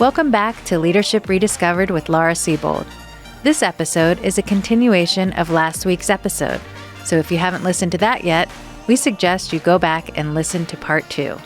Welcome back to Leadership Rediscovered with Laura Siebold. This episode is a continuation of last week's episode, so if you haven't listened to that yet, we suggest you go back and listen to part 2.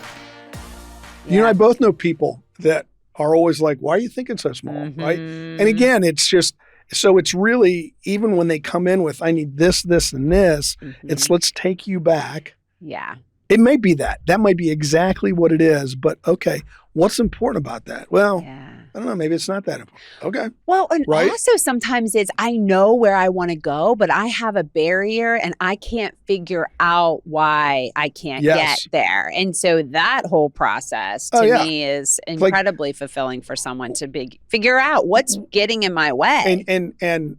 You and I both know people that are always like, why are you thinking so small, right? And again, it's just, so it's really, even when they come in with, I need this, this, and this, it's let's take you back. Yeah. It may be that. That might be exactly what it is, but okay, what's important about that? Well, I don't know, maybe it's not that important. Okay. Well, and right? also sometimes it's, I know where I want to go, but I have a barrier and I can't figure out why I can't get there. And so that whole process to me is incredibly fulfilling for someone to figure out what's getting in my way. And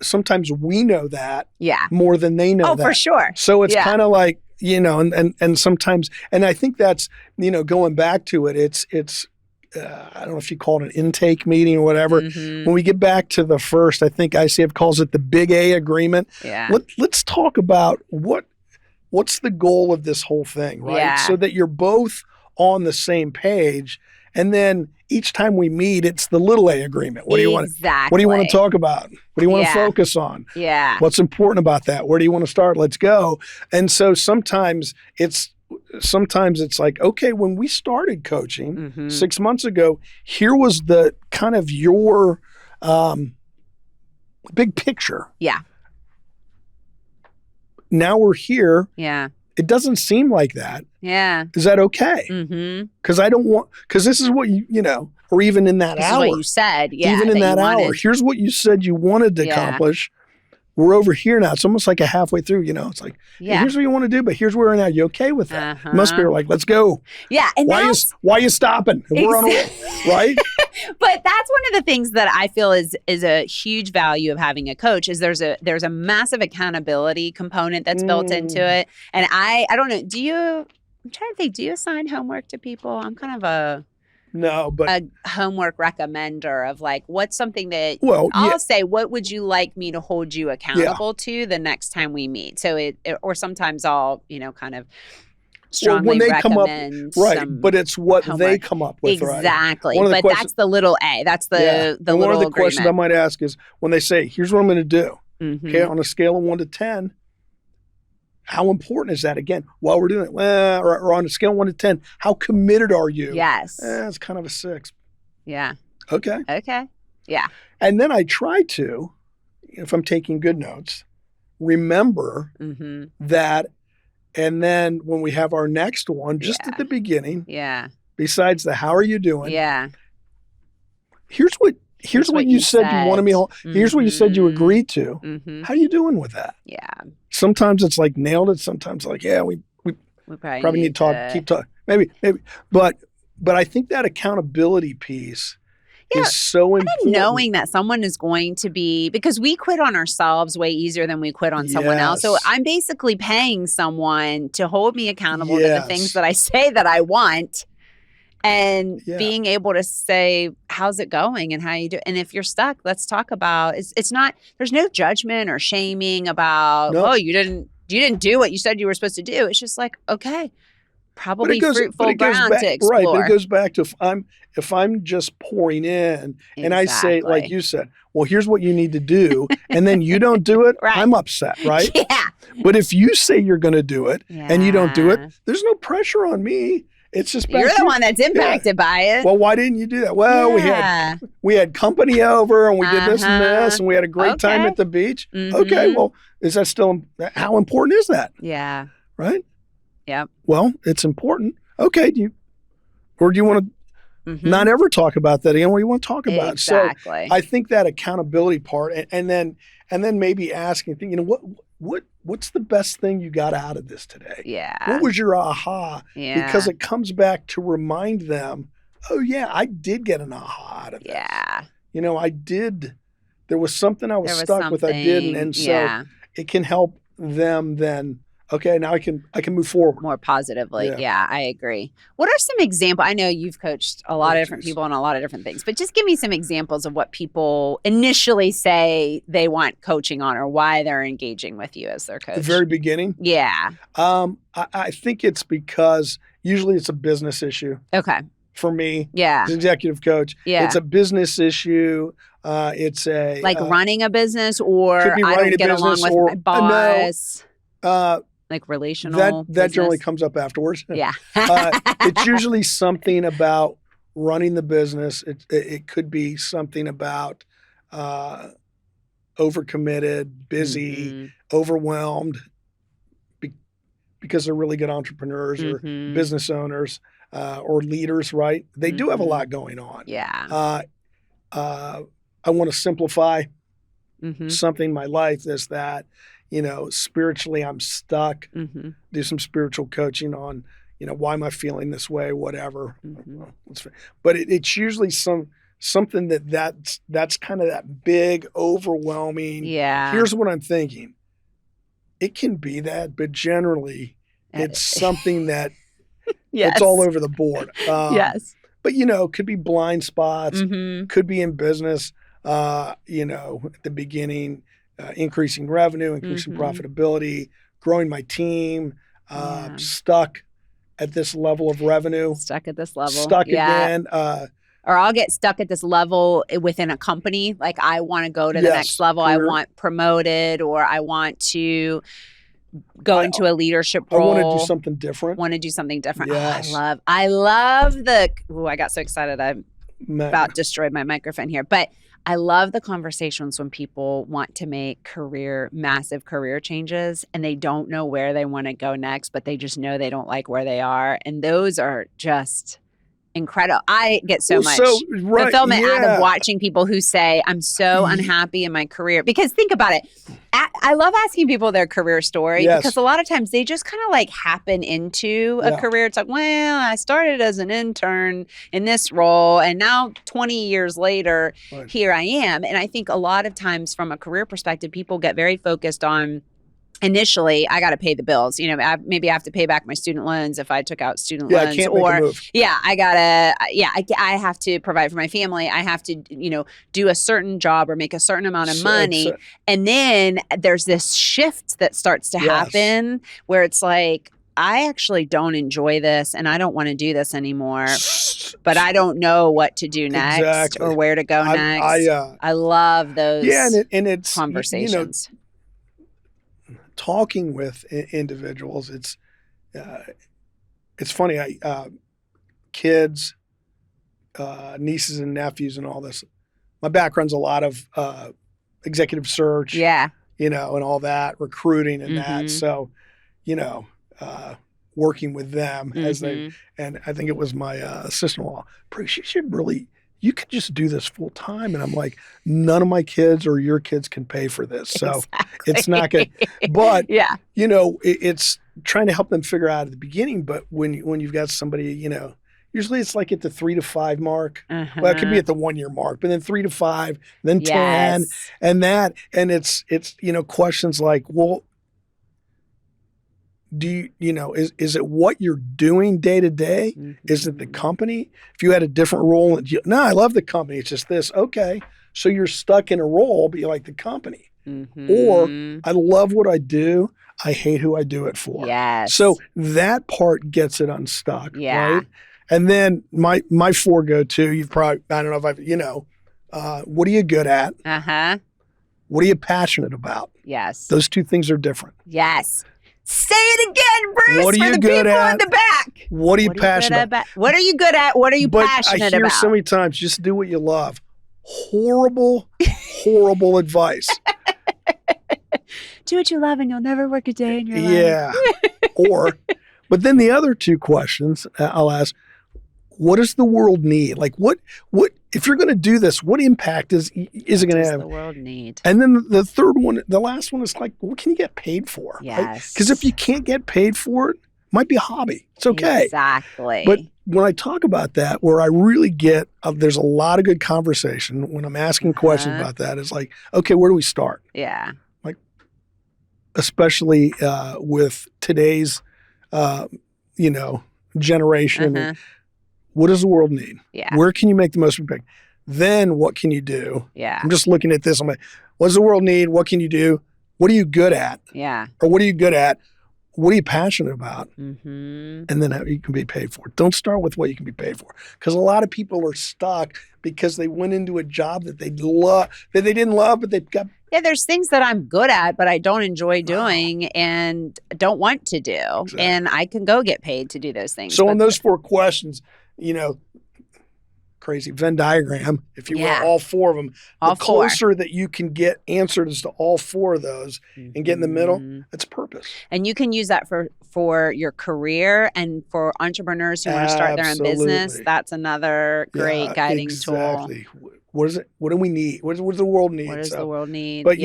sometimes we know that more than they know that. Oh, for sure. So it's kind of like, you know, and sometimes, and I think that's, you know, going back to it, it's I don't know if you call it an intake meeting or whatever. When we get back to the first, I think ICF calls it the Big A agreement. Let's talk about what's the goal of this whole thing, right? So that you're both on the same page. And then each time we meet, it's the little A agreement. What do you want? What do you want to talk about? What do you want to focus on? What's important about that? Where do you want to start? Let's go. And so sometimes it's like, okay, when we started coaching 6 months ago, here was the kind of your big picture. Now we're here. It doesn't seem like that. Is that okay? Because I don't want, because this is what you know, or even in that hour. This is what you said. Even in that hour. Here's what you said you wanted to accomplish. We're over here now. It's almost like a halfway through, you know. It's like, hey, here's what you want to do, but here's where we're now. You okay with that? You must be like, let's go. And why are you stopping? We're on a roll, right? But that's one of the things that I feel is a huge value of having a coach is there's a massive accountability component that's built into it. And I don't know, I'm trying to think, do you assign homework to people? I'm kind of a homework recommender of like, what's something that I'll say, what would you like me to hold you accountable to the next time we meet? So or sometimes I'll, you know, kind of strongly recommend but it's what homework. They come up with, exactly. But that's the little A. That's the little one of the agreement. questions I might ask is when they say, here's what I'm going to do. Okay, on a scale of 1 to 10, how important is that? Again, while we're doing it, or on a scale of 1 to 10, how committed are you? It's kind of a 6. Okay. And then I try to, if I'm taking good notes, remember that. And then when we have our next one, just at the beginning, besides the how are you doing? Here's what you said you wanted me. Here's what you said you agreed to. How are you doing with that? Sometimes it's like nailed it. Sometimes like, we probably need to talk, keep talking. Maybe. But I think that accountability piece is so important. And knowing that someone is going to be, because we quit on ourselves way easier than we quit on someone else. So I'm basically paying someone to hold me accountable to the things that I say that I want. And being able to say, how's it going and how you do? And if you're stuck, let's talk about, it's not, there's no judgment or shaming about, you didn't do what you said you were supposed to do. It's just like, okay, probably fruitful ground to explore. Right, but it goes back to if I'm just pouring in and I say, like you said, well, here's what you need to do, and then you don't do it, I'm upset, right? But if you say you're going to do it and you don't do it, there's no pressure on me. It's just you're the one that's impacted by it. Well, why didn't you do that? Well, we had company over and we did this and this and we had a great time at the beach. Okay, well, is that still how important is that? Right? Well, it's important. Okay, do you want to not ever talk about that again? What do you want to talk about? Exactly. So I think that accountability part, and then maybe asking, you know, what's the best thing you got out of this today? What was your aha? Because it comes back to remind them, oh yeah, I did get an aha out of this. You know, I did. There was something I was stuck with. I did, and so it can help them then. Okay, now I can move forward more positively. Yeah, I agree. What are some examples? I know you've coached a lot of different people on a lot of different things, but just give me some examples of what people initially say they want coaching on or why they're engaging with you as their coach. The very beginning? Yeah. I think it's because usually it's a business issue. Okay. for me. Yeah. As executive coach. Yeah. It's a business issue. It's a like running a business, or I don't get along with my boss. Like relational. That generally comes up afterwards. Yeah. It's usually something about running the business. It could be something about overcommitted, busy, overwhelmed, because they're really good entrepreneurs or business owners or leaders, right? They do have a lot going on. Yeah. I want to simplify something in my life is that, spiritually I'm stuck. Do some spiritual coaching on, why am I feeling this way, whatever. But it's usually something that's kind of that big, overwhelming. Yeah. Here's what I'm thinking. It can be that, but generally it's something that it's all over the board. Yes. But, could be blind spots, could be in business, at the beginning, increasing revenue, increasing profitability, growing my team, stuck at this level of revenue. Stuck at this level. Stuck again. Or I'll get stuck at this level within a company. Like I want to go to the next level. Career. I want promoted, or I want to go into a leadership role. I want to do something different. Yes. I love I got so excited. I about destroyed my microphone here. But I love the conversations when people want to make massive career changes, and they don't know where they want to go next, but they just know they don't like where they are. And those are just incredible. I get so much fulfillment out of watching people who say, I'm so unhappy in my career. Because think about it. I love asking people their career story because a lot of times they just kind of like happen into a career. It's like, well, I started as an intern in this role, and now 20 years later, here I am. And I think a lot of times from a career perspective, people get very focused on, initially, I got to pay the bills. Maybe I have to pay back my student loans if I took out student loans. I can't make a move. I have to provide for my family. I have to, do a certain job or make a certain amount of money. And then there's this shift that starts to happen where it's like, I actually don't enjoy this and I don't want to do this anymore, but I don't know what to do next or where to go next. I love those and it's conversations. Talking with individuals, it's funny. Kids, nieces and nephews, and all this. My background's a lot of executive search, and all that, recruiting and that. So, working with them as and I think it was my sister-in-law. Bruce, you could just do this full time. And I'm like, none of my kids or your kids can pay for this. So it's not good. But, it's trying to help them figure out at the beginning. But when you've got somebody, usually it's like at the 3 to 5 mark. Well, it could be at the 1 year mark, but then 3 to 5, then 10 and that. And it's questions like, well, is it what you're doing day to day? Is it the company? If you had a different role, no, I love the company. It's just this. Okay. So you're stuck in a role, but you like the company. Or I love what I do. I hate who I do it for. Yes. So that part gets it unstuck. Yeah. Right. And then my 4 go-to, you've probably, I don't know if what are you good at? What are you passionate about? Yes. Those 2 things are different. Yes. Say it again, Bruce. What are you good at? In the back. What are you passionate about? What are you good at? What are you passionate about? I hear so many times, just do what you love. Horrible, horrible advice. Do what you love and you'll never work a day in your life. Yeah. But then the other 2 questions I'll ask, what does the world need? Like what if you're going to do this, what impact is it going to have? The world need? And then the third one, the last one is like, what can you get paid for? Yes. Because if you can't get paid for it, it might be a hobby. It's okay. Exactly. But when I talk about that, where I really get, there's a lot of good conversation when I'm asking questions about that. It's like, okay, where do we start? Yeah. Like, especially with today's, generation. What does the world need? Yeah. Where can you make the most impact? Then what can you do? Yeah. I'm just looking at this. I'm like, what does the world need? What can you do? What are you good at? Yeah. Or what are you good at? what are you passionate about? Mm-hmm. And then how you can be paid for. Don't start with what you can be paid for. Because a lot of people are stuck because they went into a job that they didn't love, but they've got. Yeah, there's things that I'm good at, but I don't enjoy doing and don't want to do. Exactly. And I can go get paid to do those things. So on those 4 questions, crazy Venn diagram, if you will, all 4 of them. The closer that you can get answers to all 4 of those and get in the middle, that's purpose. And you can use that for your career and for entrepreneurs who want to start their own business. That's another great guiding tool. What is it? What do we need? What does the world need? What does the world need? But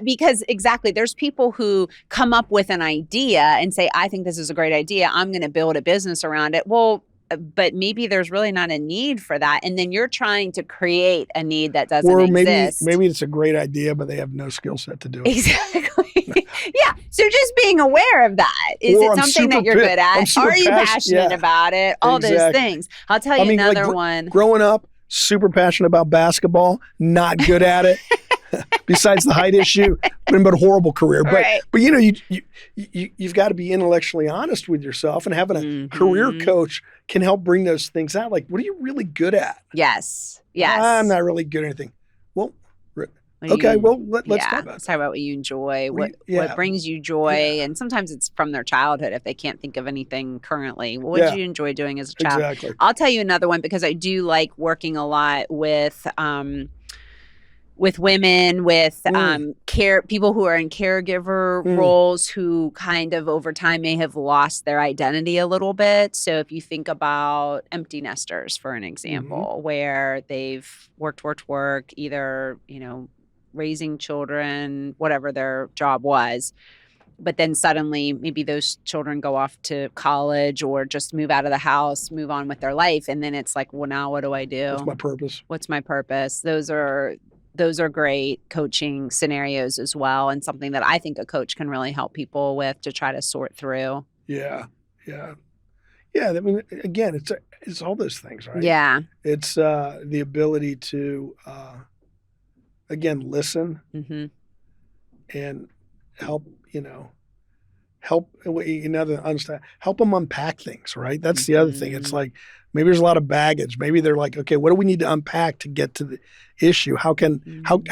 because exactly, there's people who come up with an idea and say, I think this is a great idea. I'm going to build a business around it. Well, but maybe there's really not a need for that. And then you're trying to create a need that doesn't exist. Maybe it's a great idea, but they have no skill set to do it. Exactly. Yeah. So just being aware of that. Is it something that you're good at? Are you passionate about it? All those things. I'll tell you another one. Growing up, super passionate about basketball, not good at it. Besides the height issue, but a horrible career. But you've got to be intellectually honest with yourself, and having a career coach can help bring those things out. Like, what are you really good at? Yes. I'm not really good at anything. Well, okay. Let's talk about it. Let's talk about what you enjoy, what brings you joy, and sometimes it's from their childhood if they can't think of anything currently. What did you enjoy doing as a child? Exactly. I'll tell you another one because I do like working a lot with women, with people who are in caregiver roles who kind of over time may have lost their identity a little bit. So if you think about empty nesters, for an example, where they've worked, either, raising children, whatever their job was, but then suddenly maybe those children go off to college or just move out of the house, move on with their life. And then it's like, well, now what do I do? What's my purpose? Those are great coaching scenarios as well, and something that I think a coach can really help people with to try to sort through. Yeah. I mean, again, it's all those things, right? Yeah. It's the ability to, again, listen and help understand, help them unpack things, right? That's the other thing. It's like, maybe there's a lot of baggage. Maybe they're like, okay, what do we need to unpack to get to the issue? How can I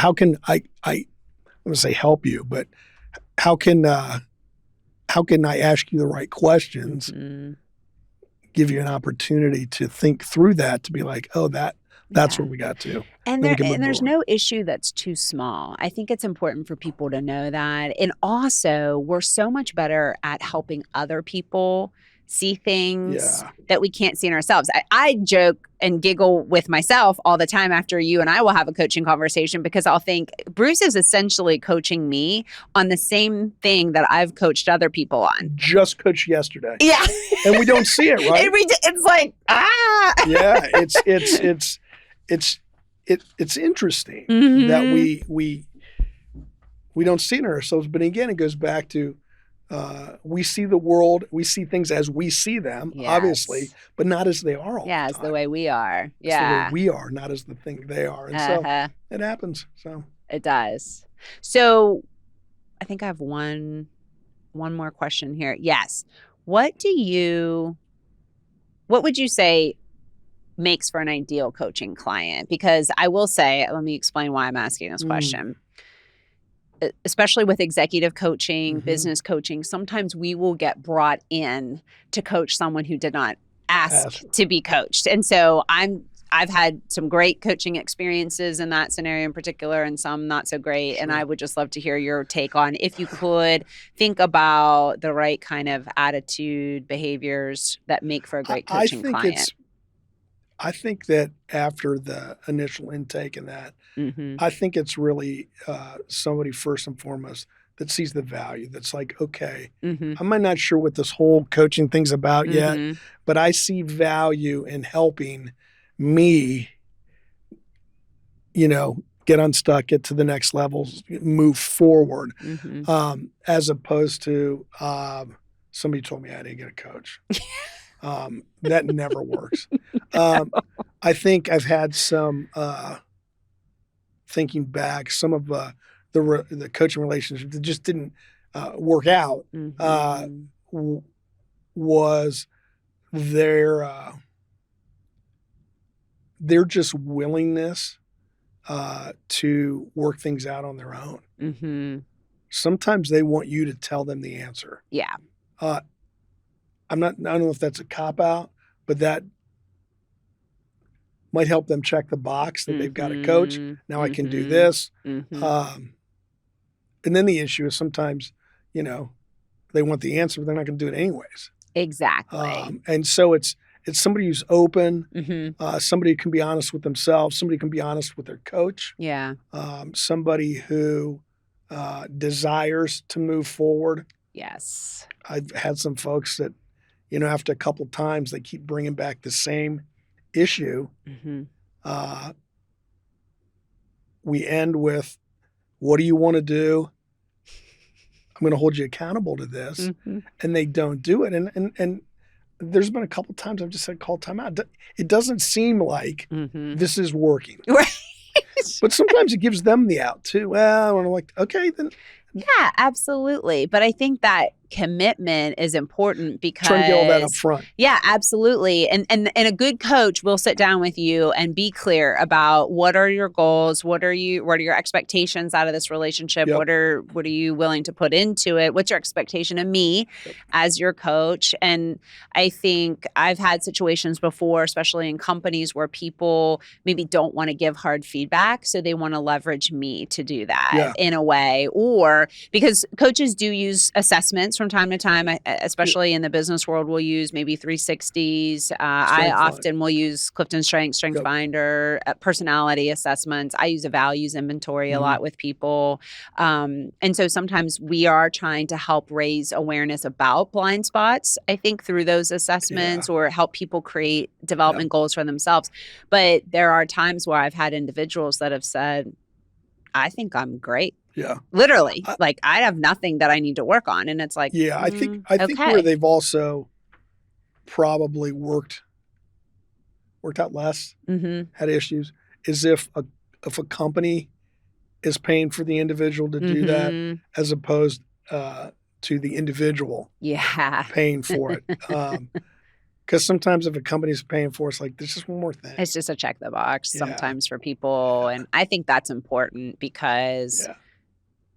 I'm going to say help you, but how can I ask you the right questions, give you an opportunity to think through that, to be like, oh, that's where we got to. And there's no issue that's too small. I think it's important for people to know that. And also, we're so much better at helping other people see things that we can't see in ourselves. I joke and giggle with myself all the time after you and I will have a coaching conversation, because I'll think Bruce is essentially coaching me on the same thing that I've coached other people on. Just coached yesterday. Yeah. And we don't see it, right? It's like, Yeah, it's interesting that we don't see it in ourselves. But again, it goes back to we see the world, we see things as we see them, obviously, but not as they are all the time. As the way we are. It's the way we are, not as the thing they are. And so it happens. So it does. So I think I have one more question here. Yes. What would you say makes for an ideal coaching client? Because I will say, let me explain why I'm asking this question. Especially with executive coaching, business coaching, sometimes we will get brought in to coach someone who did not ask to be coached. And so I've had some great coaching experiences in that scenario in particular, and some not so great. Sure. And I would just love to hear your take on, if you could think about the right kind of attitude, behaviors that make for a great coaching client. I think that after the initial intake and that, I think it's really somebody first and foremost that sees the value. That's like, okay, I'm not sure what this whole coaching thing's about yet, but I see value in helping me, get unstuck, get to the next level, move forward, as opposed to somebody told me I had to get a coach. That never works. I think I've had some, thinking back, some of the coaching relationships that just didn't, work out was their just willingness to work things out on their own. Mm-hmm. Sometimes they want you to tell them the answer. Yeah. I don't know if that's a cop-out, but that might help them check the box that they've got a coach. Now I can do this. And then the issue is sometimes, they want the answer, but they're not going to do it anyways. Exactly. And so it's somebody who's open, somebody who can be honest with themselves, somebody who can be honest with their coach. Yeah. Somebody who desires to move forward. Yes. I've had some folks that, after a couple times, they keep bringing back the same issue. We end with, what do you want to do? I'm going to hold you accountable to this. And they don't do it. And there's been a couple times I've just said, call timeout. It doesn't seem like this is working. Right. But sometimes it gives them the out too. Well, and I'm like, okay, then. Yeah, absolutely. But I think that commitment is important because trying to get all that up front. Yeah, absolutely. And a good coach will sit down with you and be clear about what are your goals, what are your expectations out of this relationship, what are you willing to put into it, what's your expectation of me as your coach. And I think I've had situations before, especially in companies, where people maybe don't want to give hard feedback, so they want to leverage me to do that in a way, or because coaches do use assessments from time to time, especially in the business world. We'll use maybe 360s. I often will use Clifton Strengths Finder, personality assessments. I use a values inventory a lot with people. And so sometimes we are trying to help raise awareness about blind spots, I think, through those assessments, or help people create development goals for themselves. But there are times where I've had individuals that have said, I think I'm great. Yeah. Literally. Like, I have nothing that I need to work on. And it's like, I think where they've also probably worked out less, had issues, is if a company is paying for the individual to do that, as opposed to the individual paying for it. Because sometimes if a company's paying for it, it's like, there's just one more thing. It's just a check the box sometimes for people. And I think that's important because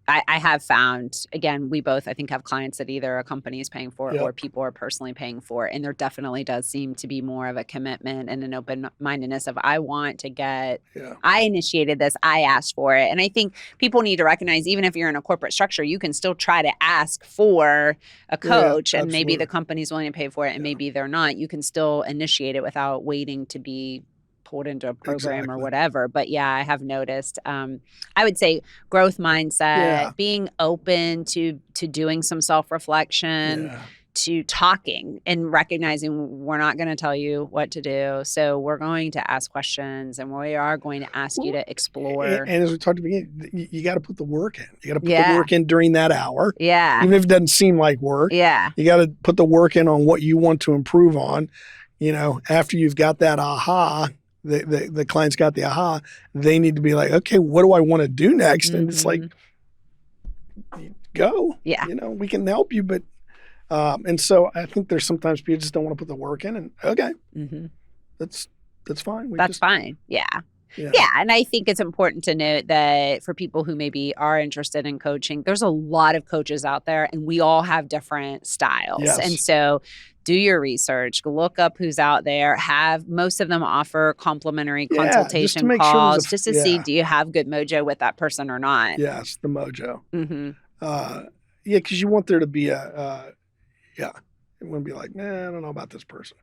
I have found, again, we both, I think, have clients that either a company is paying for it or people are personally paying for it. And there definitely does seem to be more of a commitment and an open-mindedness of, I want to get, I initiated this, I asked for it. And I think people need to recognize, even if you're in a corporate structure, you can still try to ask for a coach, and maybe the company's willing to pay for it and maybe they're not. You can still initiate it without waiting to be pulled into a program or whatever. But I have noticed, I would say growth mindset, being open to doing some self-reflection, to talking and recognizing we're not going to tell you what to do. So we're going to ask questions and we are going to ask you to explore. And as we talked at the beginning, you got to put the work in. You got to put the work in during that hour. Yeah. Even if it doesn't seem like work. Yeah. You got to put the work in on what you want to improve on. After you've got that aha, the client's got the aha, they need to be like, okay, what do I want to do next? And it's like, go. Yeah. We can help you, but and so I think there's sometimes people just don't want to put the work in, and okay, that's fine. That's fine. Yeah. And I think it's important to note that for people who maybe are interested in coaching, there's a lot of coaches out there and we all have different styles. Yes. And so do your research, look up who's out there. Most of them offer complimentary consultation calls just to see, do you have good mojo with that person or not? Yes, the mojo. Because you want there to be you want to be like, I don't know about this person.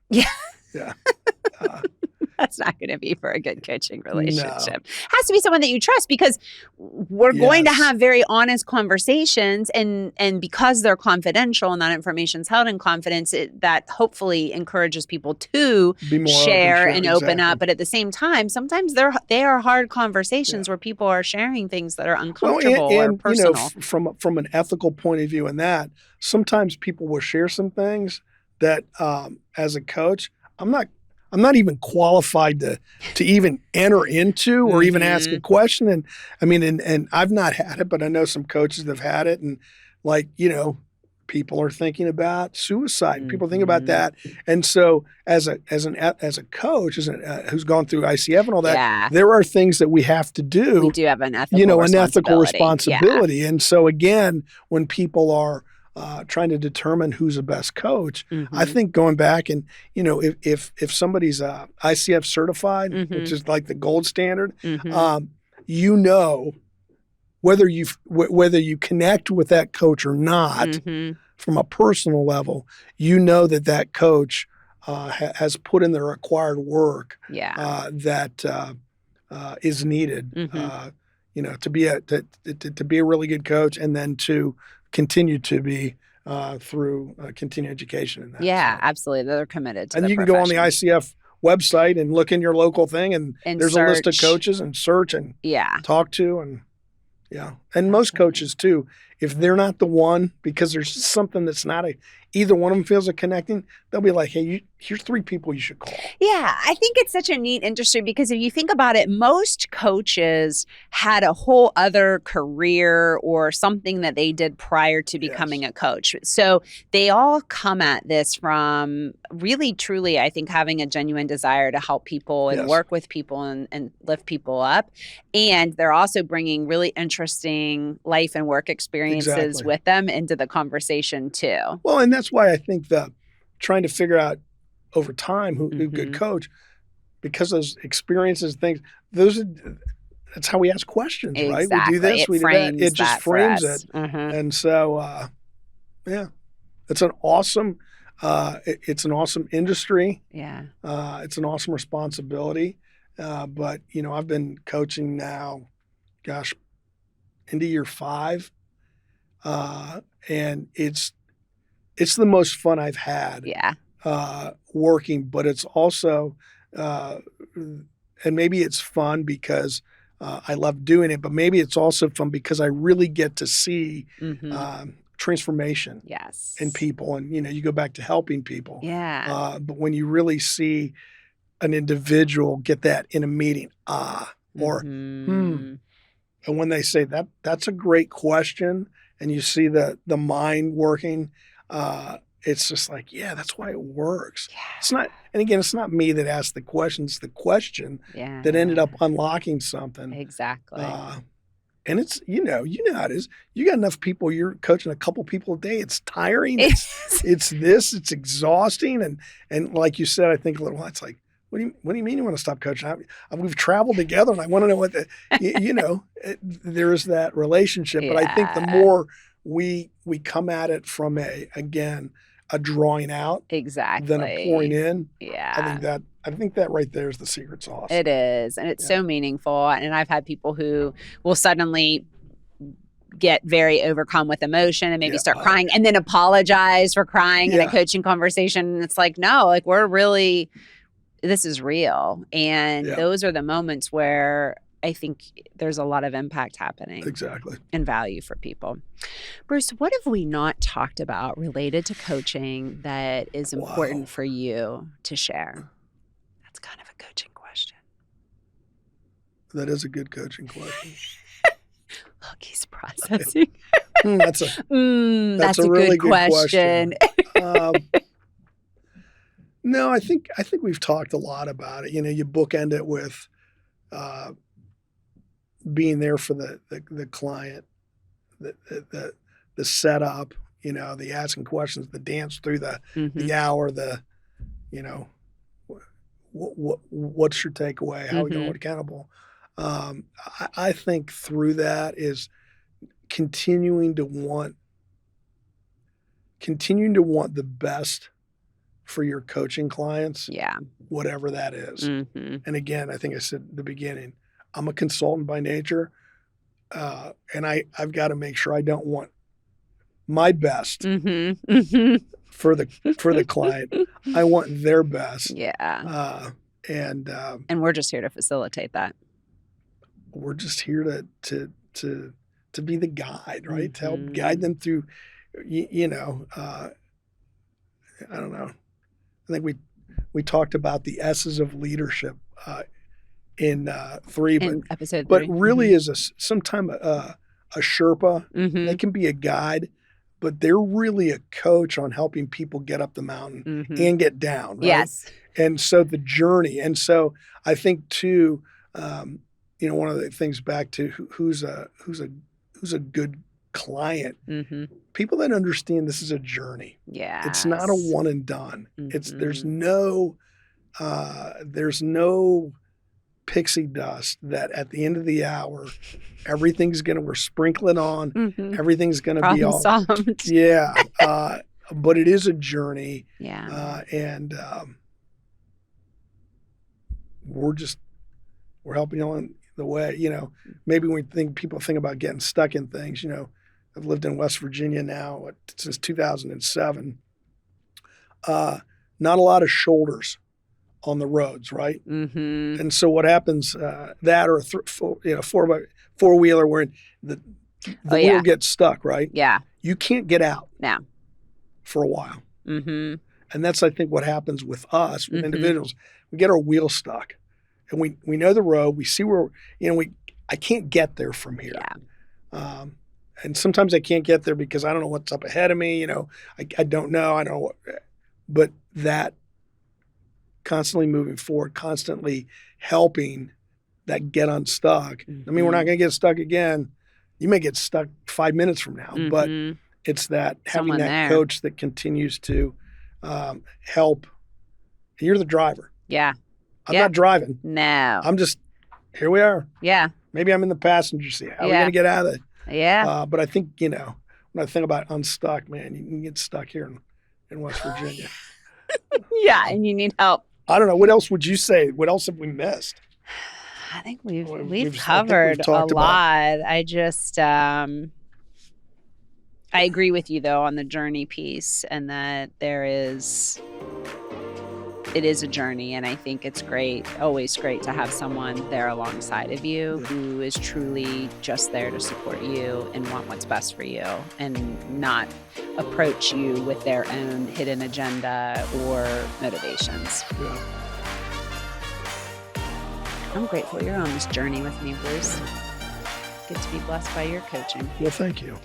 That's not going to be for a good coaching relationship. No. Has to be someone that you trust, because we're going to have very honest conversations, and because they're confidential and that information's held in confidence, that hopefully encourages people to share and open up. But at the same time, sometimes they are hard conversations where people are sharing things that are uncomfortable or personal. From an ethical point of view, in that sometimes people will share some things that as a coach, I'm not even qualified to even enter into or even ask a question. And I mean, and I've not had it, but I know some coaches that have had it, and like, people are thinking about suicide. People think about that. And so as a coach, who's gone through ICF and all that, there are things that we have to do. We do have an ethical responsibility. And so again, when people are trying to determine who's the best coach, I think going back and, if somebody's ICF certified, which is like the gold standard, whether you connect with that coach or not, from a personal level, that coach has put in the required work that is needed, to be a really good coach, and then to continue to be through continuing education. In that, absolutely. They're committed to. And you can go on the ICF website and look in your local thing, and there's search. A list of coaches, and search and talk to and. Yeah. And most coaches too, if they're not the one, because there's something that's not either one of them feels like connecting, they'll be like, hey, here's 3 people you should call. Yeah. I think it's such a neat industry because if you think about it, most coaches had a whole other career or something that they did prior to becoming a coach. So they all come at this from really, truly, I think, having a genuine desire to help people and work with people and lift people up. And they're also bringing really interesting life and work experiences with them into the conversation too. Well, and that's why I think trying to figure out over time who's a good coach, because those experiences, things, that's how we ask questions, right? We do this, we do that. It just frames it. And so, it's an awesome, industry. Yeah. It's an awesome responsibility. But, I've been coaching now, into year 5. And it's the most fun I've had working, but it's also, and maybe it's fun because I love doing it, but maybe it's also fun because I really get to see transformation in people. And, you go back to helping people. Yeah. But when you really see an individual get that in a meeting, and when they say that's a great question, and you see the mind working, it's just like, that's why it works. Yeah. It's not, and again, it's not me that asked the question, it's the question that ended up unlocking something. Exactly. And it's, how it is. You got enough people, you're coaching a couple people a day. It's tiring. It's exhausting. And like you said, I think a little while, it's like, what do you mean you want to stop coaching? We've traveled together, and I want to know what there is that relationship. But I think the more we come at it from a drawing out than a pouring in. Yeah. I think that right there is the secret sauce. It is. And it's so meaningful. And I've had people who will suddenly get very overcome with emotion and maybe start crying and then apologize for crying in a coaching conversation. And it's like, no, like this is real. And those are the moments where I think there's a lot of impact happening. Exactly. And value for people. Bruce, what have we not talked about related to coaching that is important for you to share? That's kind of a coaching question. That is a good coaching question. Look, he's processing. That's a really good question. No, I think we've talked a lot about it. You bookend it with being there for the client, the setup, the asking questions, the dance through the hour, what's your takeaway? How are we going to hold accountable? I think through that is continuing to want the best for your coaching clients. Yeah. Whatever that is. And again, I think I said at the beginning, I'm a consultant by nature. And I've got to make sure I don't want my best for the client. I want their best. Yeah. And we're just here to facilitate that. We're just here to be the guide, right? To help guide them through, I don't know. I think we talked about the S's of leadership in 3, in episode 3. But really is sometimes a Sherpa. They can be a guide, but they're really a coach on helping people get up the mountain and get down. Right? Yes. And so the journey. And so I think too, one of the things back to who's a good client, people that understand this is a journey. Yeah. It's not a one and done. There's no pixie dust that at the end of the hour, we're sprinkling on, everything's going to be all solved. Yeah. But it is a journey. Yeah. And we're helping you along the way. Maybe when people think about getting stuck in things, I've lived in West Virginia now since 2007. Not a lot of shoulders on the roads, right? And so what happens, that or a four-wheeler where the wheel gets stuck, right? Yeah. You can't get out now for a while. And that's, I think, what happens with us, with individuals. We get our wheel stuck. And we know the road. We see where, I can't get there from here. Yeah. And sometimes I can't get there because I don't know what's up ahead of me. I don't know. I don't know what. But that constantly moving forward, constantly helping that get unstuck. I mean, we're not going to get stuck again. You may get stuck 5 minutes from now, but it's that having that coach that continues to help. You're the driver. Yeah. I'm not driving. No. I'm just, here we are. Yeah. Maybe I'm in the passenger seat. How are we going to get out of it? Yeah. But I think, when I think about unstuck, man, you can get stuck here in West Virginia. Yeah, and you need help. I don't know. What else would you say? What else have we missed? I think we've covered a lot. I just I agree with you though on the journey piece, and that it is a journey, and I think it's always great to have someone there alongside of you who is truly just there to support you and want what's best for you, and not approach you with their own hidden agenda or motivations. Yeah. I'm grateful you're on this journey with me, Bruce. Good to be blessed by your coaching. Well, thank you.